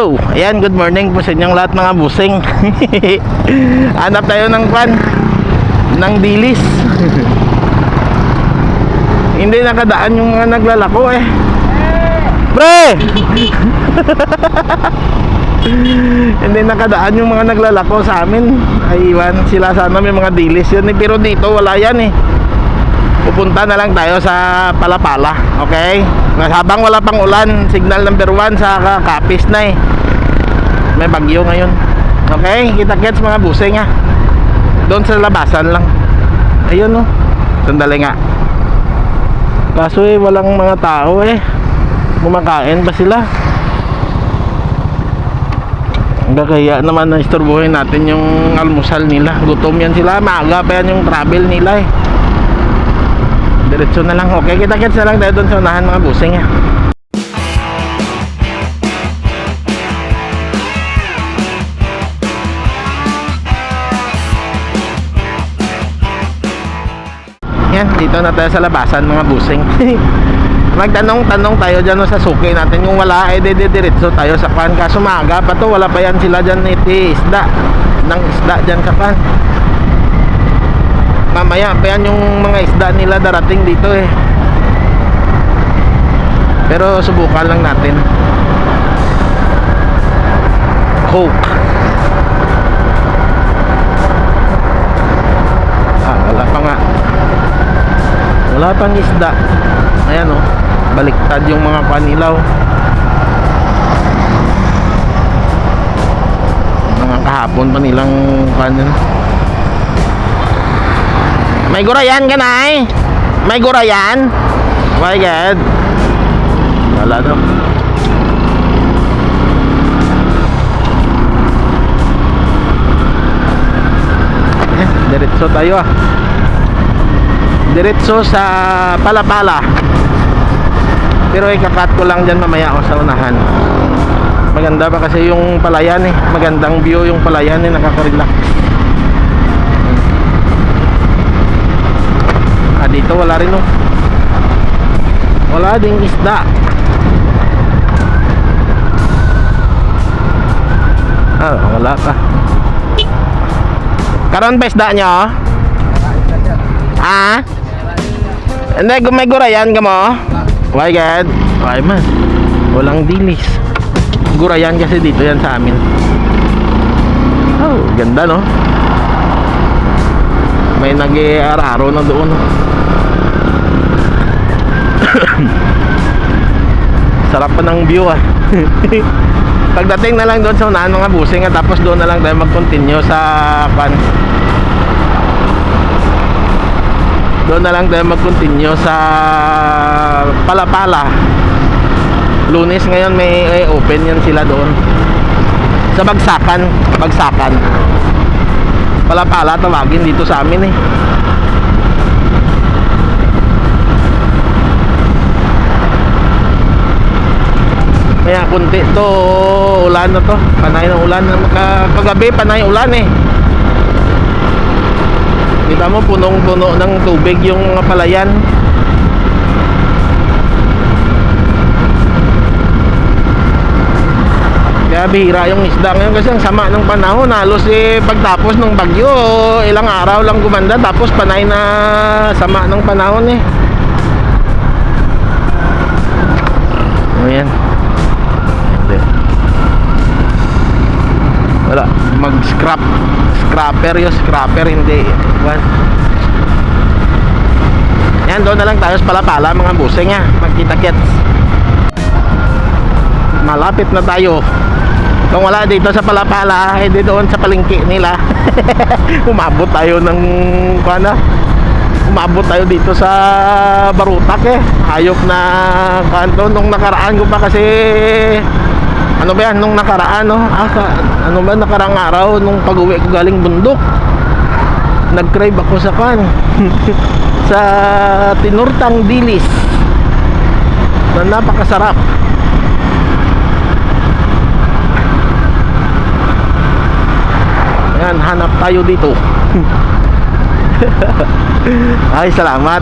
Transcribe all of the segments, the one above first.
Hello, ayan, good morning po sa inyong lahat mga busing. Hanap tayo ng pan, ng dilis. Hindi nakadaan yung mga naglalako eh. Pre! Hindi nakadaan yung mga naglalako sa amin. Ay iwan, sila sana may mga dilis yun eh. Pero dito wala yan eh. Pupunta na lang tayo sa Palapala, okay? Habang wala pang ulan, signal number 1 sa Kapis na eh. May bagyo ngayon. Okay, kita-kits mga busing ha. Doon sa labasan lang. Ayun oh. Sandali nga. Kaso eh, walang mga tao eh. Kumakain ba sila? Kaya naman na istorbohin natin yung almusal nila. Gutom yan sila, maaga pa yan yung travel nila eh. Diretso na lang. Okay, kita-kits na lang tayo doon sa unahan mga busing ha. Yan, dito na tayo sa labasan mga busing. Magtanong-tanong tayo dyan sa suki natin. Kung wala, eh diretso tayo sa pan. Kaso maaga pa to, wala pa yan sila dyan isda. Nang isda dyan sa pan. Mamaya pa yan yung mga isda nila darating dito eh. Pero subukan lang natin. Coke. Wala pa nga. Wala pang isda. Ayan oh, baliktad yung mga panilaw. Mga kahapon pa nilang kanin. May gurayan ka na eh. May gurayan. Oh my God. Wala daw. Diretso tayo ah. Diretso sa Palapala. Pero ikakat ko lang dyan mamaya ako sa unahan. Maganda pa kasi yung palayan eh. Magandang view yung palayan eh. Nakaka-relax. Dito wala rin oh. Wala ding isda. Wala pa. Karon pa isda nyo? Hindi, may gurayan ka mo? Why God? Why man? Walang dilis. Gurayan kasi dito yan sa amin. Oh, ganda no? May nag-iararo na doon. Sarap pa ng view ah. Pagdating na lang doon sa unahan mga busing at tapos doon na lang tayo mag-continue sa pan. Doon na lang tayo mag-continue sa Palapala. Lunes ngayon may open yan sila doon. Sa Bagsakan. Bagsakan. Palapala tawagin dito sa amin eh. Kaya kunti to ulan na to. Panay ng ulan. Kagabi panay ulan eh. Kita mo punong-puno ng tubig yung mga palayan. Kaya bihira yung isda ngayon kasi ang sama ng panahon. Halos eh pagtapos ng bagyo, ilang araw lang gumanda tapos panay na sama ng panahon eh. Ayan. Wala, mag-scrap. Scrapper yung scrapper, hindi. Yan, doon na lang tayo sa Palapala mga busing ha. Magkita-kits. Malapit na tayo. Kung wala dito sa Palapala, hindi doon sa palengke nila. Umabot tayo ng umabot tayo dito sa Barutak eh. Hayop na kanto. Nung nakaraan ko pa kasi ano ba yan, nung nakaraan no? Ano ba nakarang araw nung pag-uwi ko galing bundok, nag-crave ako sa sa tinurtang dilis na napakasarap. Ayan, hanap tayo dito. Ay, salamat.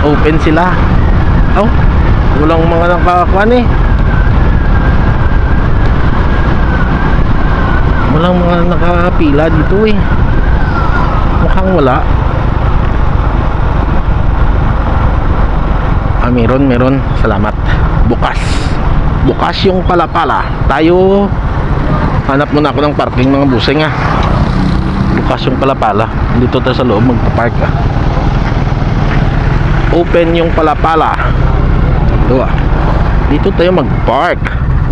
Open sila. Oh, walang mga nakakuan eh. pila dito eh. Mukhang wala. Meron. Salamat. Bukas yung Palapala. Tayo hanap muna ako ng parking mga busing ah. Bukas yung Palapala. Dito tayo sa loob magpa-park ah. Open yung Palapala. Ito ah. Dito tayo mag-park.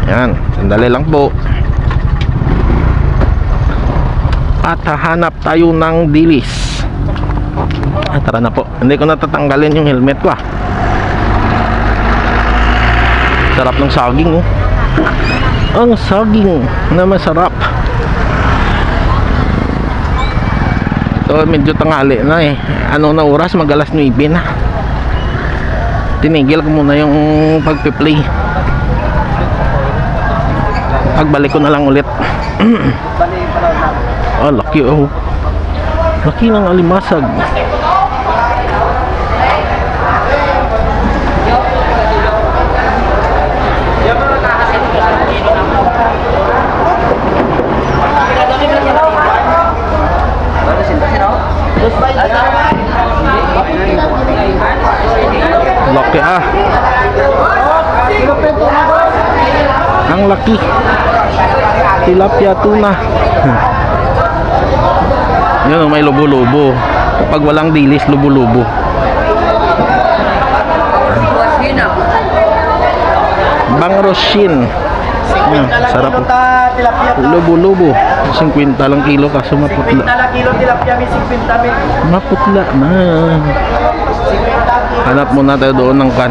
Yan. Sandali lang po. At hahanap tayo ng dilis. Tara na po. Hindi ko natatanggalin yung helmet ko ah. Sarap ng saging oh. Ang saging na masarap. Ito medyo tanghali na eh. Ano na oras? Mag alas 9 na. Tinigil ko muna yung pagpi-play. Pagbalik ko na lang ulit. Oh, laki oh. Laki ng alimasag. Laki ah. Ang laki. Tilapia tuna. Yan, may lubo-lubo. Kapag walang dilis, lubo-lubo. Bangroshin. Sarap po. Lubo-lubo. 50 lang kilo kaso maputla. 50 lang kilo tilapia, may 50 mil. Maputla na. Hanap muna tayo doon ng kan.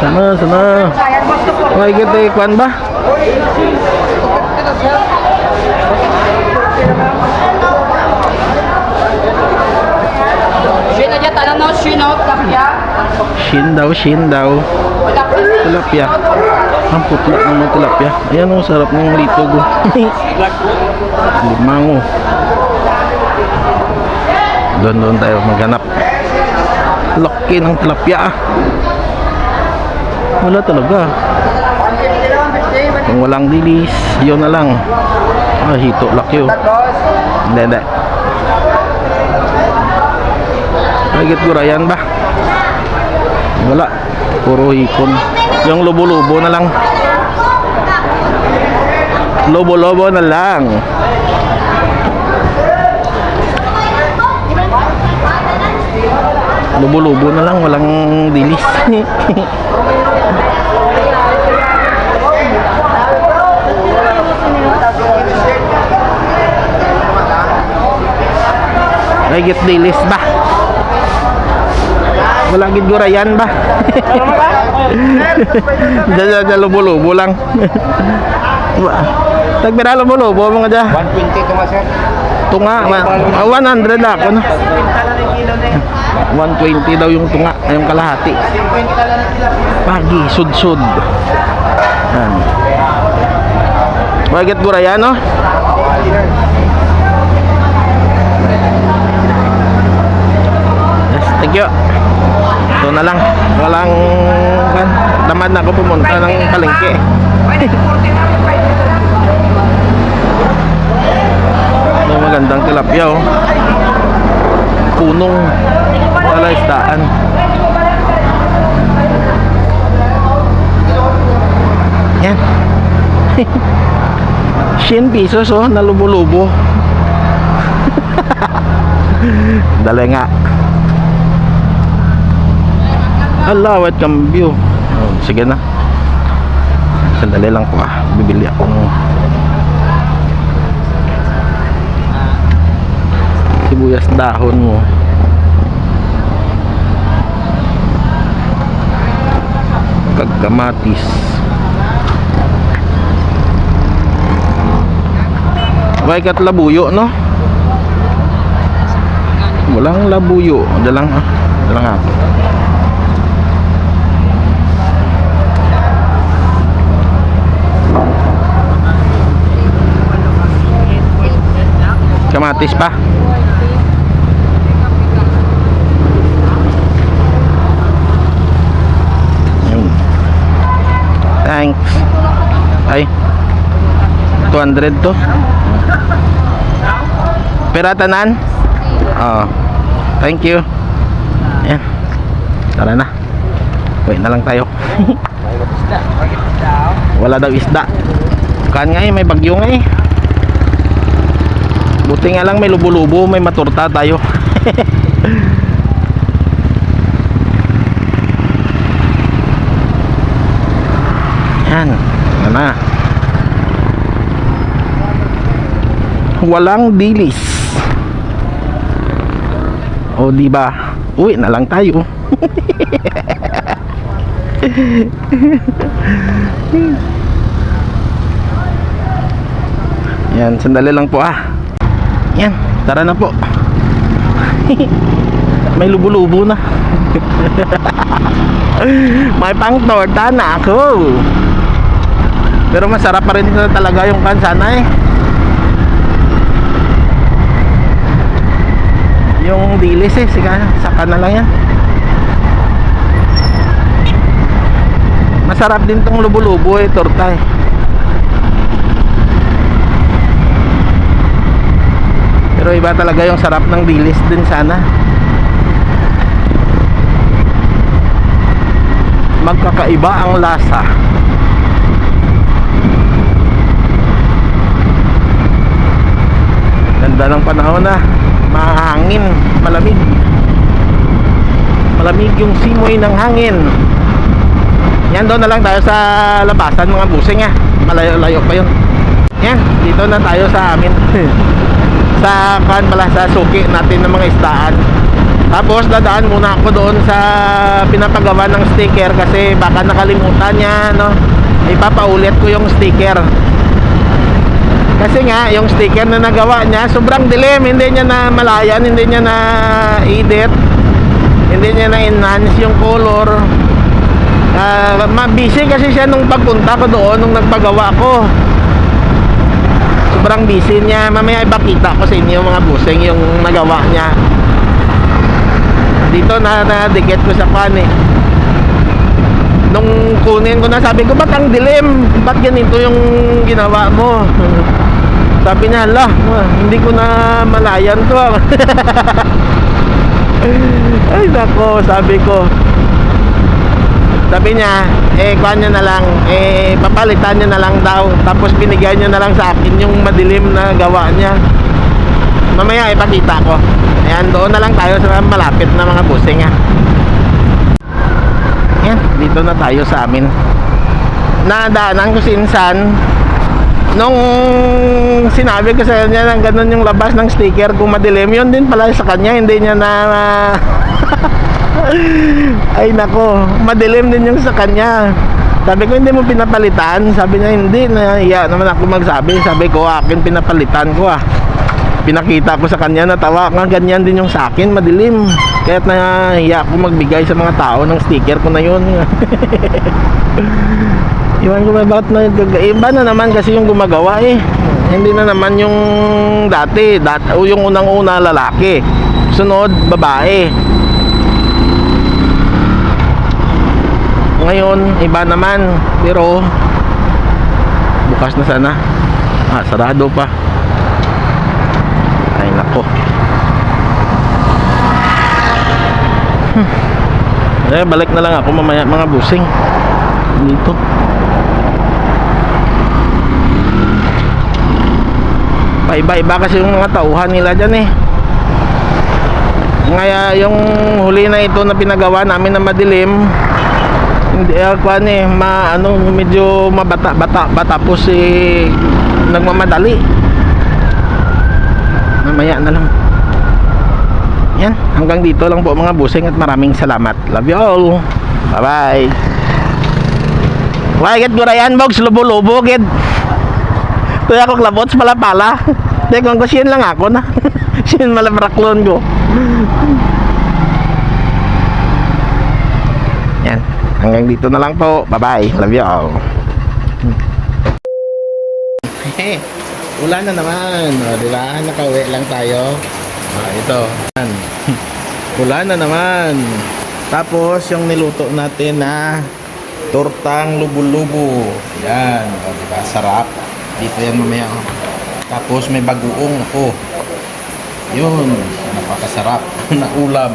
Sana. May kita kan ba? Shin aja tanam no shin out tilapia. Shin daw. Tilapia. Ang putla ng tilapia. Ayan oh, sarap ng litog. Limango. Doon tayo maghanap. Laki ng tilapia ah. Wala talaga. Kung walang dilis, yun na lang. Ah, hito, laki oh. Hindi. Higit gurayan ba? Wala. Puro hikon. Yung lobo-lobo na lang. Lobo-lobo na lang. Lubo-lubo na lang, walang dilis. Ay, get dilis ba? Wala gid gurayan ba? Dada lubo-lubo lang. Tagbira lubo-lubo mga dya. 120 to sir. Tunga, 100 na ako no. 120 daw yung tunga, yung kalahati. Pagi, sud-sud. Yan. Wagat gurayan no? Yes, thank you. Ito na lang. Walang kan, tamad na ako pumunta ng palengke. Ito magandang tilapia oh. Punong talaisdaan. Yan. 100 pesos oh, na lubo-lubo. Dali nga. Ala, wet cambio. Oh, sige na. Sandali lang po ah. Bibili ako ng sibuyas dahon mo. Kagkamatis. May kat labuyo no? Walang labuyo. Dalang ako. Kamatis pa. Yun. Thanks. Ay, 200 to. Pera tanan? Oo. Thank you. Ayan. Tara na. Wait na lang tayo. Wala daw isda. Kan nga may bagyo nga Buti nga lang may lubo-lubo, may maturta tayo. Yan. Ano na. Walang dilis. O di ba? Uwi na lang tayo. Yan, sandali lang po Yan, tara na po. May lubo-lubo na. May pang torta na ako. Pero masarap pa rin na talaga yung kansana Yung dilis saka na lang yan. Masarap din tong lubo-lubo torta Pero iba talaga yung sarap ng dilis din sana. Magkakaiba ang lasa. Ganda ng panahon mahangin, malamig. Malamig yung simoy ng hangin. Yan, doon na lang tayo sa labasan mga busing Malayo-layo pa yun. Yan, dito na tayo sa amin. Sa sa suki natin ng mga isdaan. Tapos dadaan muna ako doon sa pinapagawa ng sticker kasi baka nakalimutan niya ipapaulit ko yung sticker. Kasi nga yung sticker na nagawa niya sobrang dilim, hindi niya na malayan, hindi niya na edit, hindi niya na enhance yung color. Busy kasi siya nung pagpunta ko doon nung nagpagawa ko. Sobrang busy niya. Mamaya ipakita ko sa inyo mga busing yung nagawa niya. Dito nadikit ko sa pan Nung kunin ko na, sabi ko, ba't ang dilim? Ba't ganito yung ginawa mo? Sabi niya, hala, hindi ko na malayan to. Ay nako, sabi ko. Sabi niya, kuha niya na lang, papalitan niya na lang daw. Tapos binigay niya na lang sa akin yung madilim na gawa niya. Mamaya ipakita ko. Ayan, doon na lang tayo sa malapit na mga busing Ayan, dito na tayo sa amin. Nadaanan ko si Insan. Nung sinabi ko sa kanya na ganun yung labas ng sticker kung madilim, yun din pala sa kanya, hindi niya na ay nako, madilim din yung sa kanya. Sabi ko, hindi mo pinapalitan? Sabi niya, hindi, nahiya naman ako magsabi. Sabi ko, akin pinapalitan ko Pinakita ko sa kanya, natawa nga, ganyan din yung sa akin, madilim. Kaya't nahiya ako magbigay sa mga tao ng sticker ko na yun. Iwan ko ba bakit iba na naman kasi yung gumagawa Hindi na naman yung dati o yung unang-una lalaki, sunod babae. Ngayon iba naman, pero bukas na sana. Sarado pa. Ay nako. Balik na lang ako mamaya mga busing dito. Paiba-iba kasi yung mga tauhan nila dyan Ngaya yung huli na ito na pinagawa namin na madilim, hindi medyo mabata po nagmamadali. Mamaya na lang. Yan, hanggang dito lang po mga busing at maraming salamat. Love you all. Bye bye. Why get gurayan bogs lubo-lubo gid. Tuya ko klabot sa palapala. Tekong ko siyan lang ako na. Siyan malabraklon ko. Yan. Hanggang dito na lang po. Bye-bye. Love you all. Ulan na naman. Diba? Nakauwi lang tayo. Ito. Ulan na naman. Tapos yung niluto natin na Tortang lubo-lubo. Yan. O, diba? Sarap. Dito yan mamaya. Oh. Tapos may bagoong ako. Yun. Napakasarap na ulam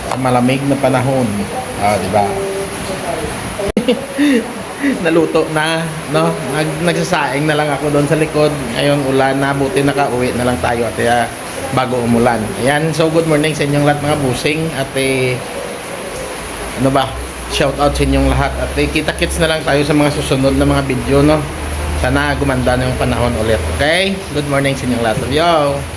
sa malamig na panahon. Diba? Naluto na, no? Nagsasaing na lang ako doon sa likod. Ngayon ulan na, buti nakauwi na lang tayo at bago umulan. Ayan, so good morning sa inyong lahat mga busing at ano ba, shout out sa inyong lahat at kita-kits na lang tayo sa mga susunod na mga video, no? Sana gumanda na yung panahon ulit, okay? Good morning sa inyong lahat. Love you!